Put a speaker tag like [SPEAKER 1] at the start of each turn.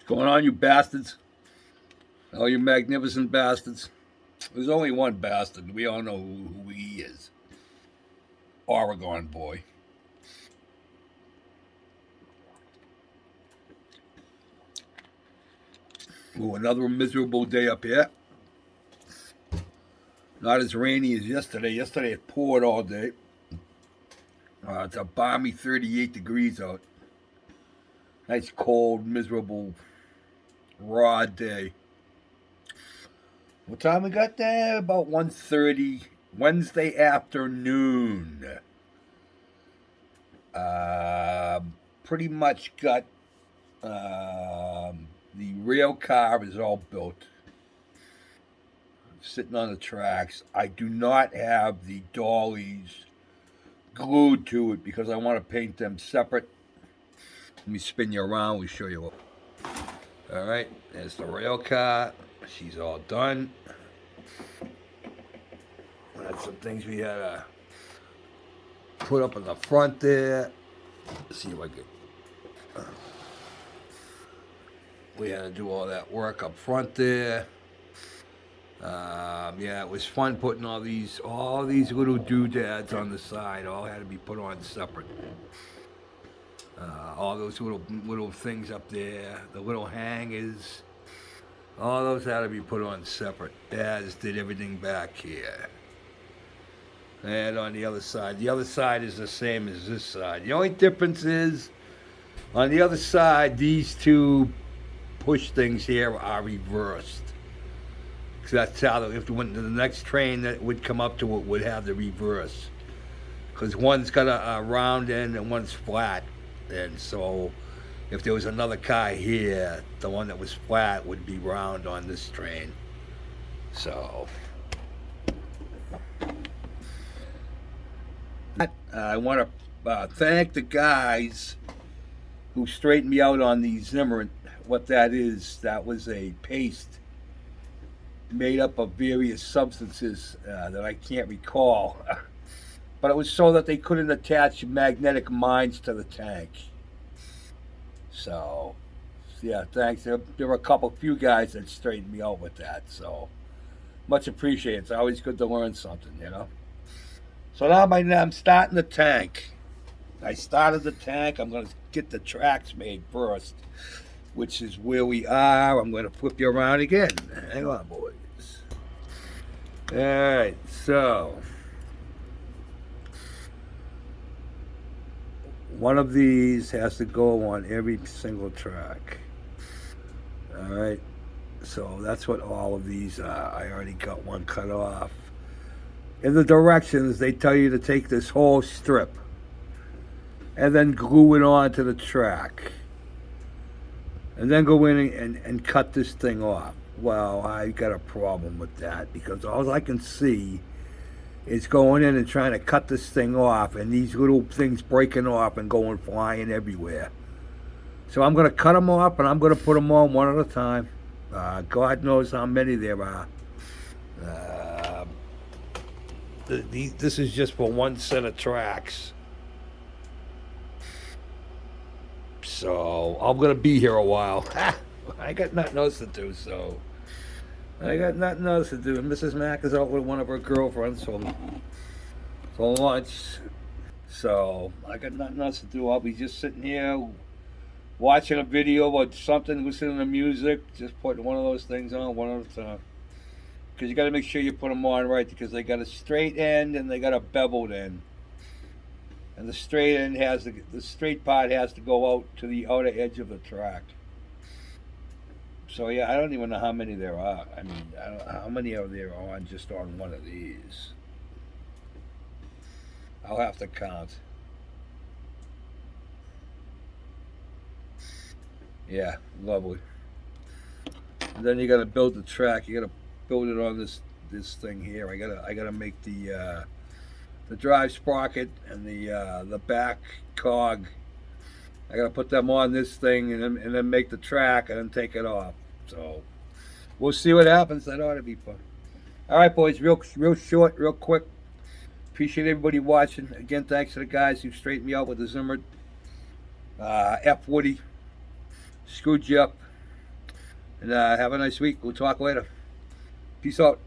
[SPEAKER 1] What's going on, you bastards? Oh, you magnificent bastards. There's only one bastard. We all know who he is. Oregon boy. Ooh, another miserable day up here. Not as rainy as yesterday. Yesterday it poured all day. It's a balmy 38 degrees out. Nice, cold, miserable, raw day. What time we got there? About 1:30 Wednesday afternoon. Pretty much got the rail car is all built. Sitting on the tracks. I do not have the dollies glued to it because I want to paint them separate. Let me spin you around. We show you what. All right, there's the rail car. She's all done. That's some things we had to put up in the front there. Let's see if I can. We had to do all that work up front there. Yeah, it was fun putting all these little doodads on the side. All had to be put on separate. All those little things up there, the little hangers, all those had to be put on separate. As did everything back here. And on the other side is the same as this side. The only difference is, on the other side, these two push things here are reversed. So that's how, if the next train that would come up to it would have the reverse. Because one's got a round end and one's flat. And so if there was another car here, the one that was flat would be round on this train. So I want to thank the guys who straightened me out on the Zimmer. What that is, that was a paste made up of various substances that I can't recall. But it was so that they couldn't attach magnetic mines to the tank. So, yeah, thanks. There were a few guys that straightened me out with that. So, much appreciated. It's always good to learn something, you know. So now I'm starting the tank. I started the tank. I'm going to get the tracks made first, which is where we are. I'm going to flip you around again. Hang on, boys. All right, so one of these has to go on every single track. All right, so that's what all of these are. I already got one cut off. In the directions, they tell you to take this whole strip and then glue it onto the track. And then go in and cut this thing off. Well, I got a problem with that because all I can see is going in and trying to cut this thing off and these little things breaking off and going flying everywhere. So I'm going to cut them off and I'm going to put them on one at a time. God knows how many there are. This is just for one set of tracks. So I'm going to be here a while. I got nothing else to do, so I got nothing else to do. And Mrs. Mack is out with one of her girlfriends for lunch. So I got nothing else to do. I'll be just sitting here watching a video or something, listening to music, just putting one of those things on one at a time. Because you got to make sure you put them on right because they got a straight end and they got a beveled end. And the straight end the straight part has to go out to the outer edge of the track. So yeah, I don't even know how many there are. I mean, I don't know how many are there on just on one of these. I'll have to count. Yeah, lovely. And then you got to build the track. You got to build it on this thing here. I gotta make the drive sprocket and the back cog. I gotta put them on this thing and then make the track and then take it off. So we'll see what happens. That ought to be fun. All right, boys. Real short, real quick. Appreciate everybody watching. Again, thanks to the guys who straightened me out with the Zimmer. F Woody screwed you up. And have a nice week. We'll talk later. Peace out.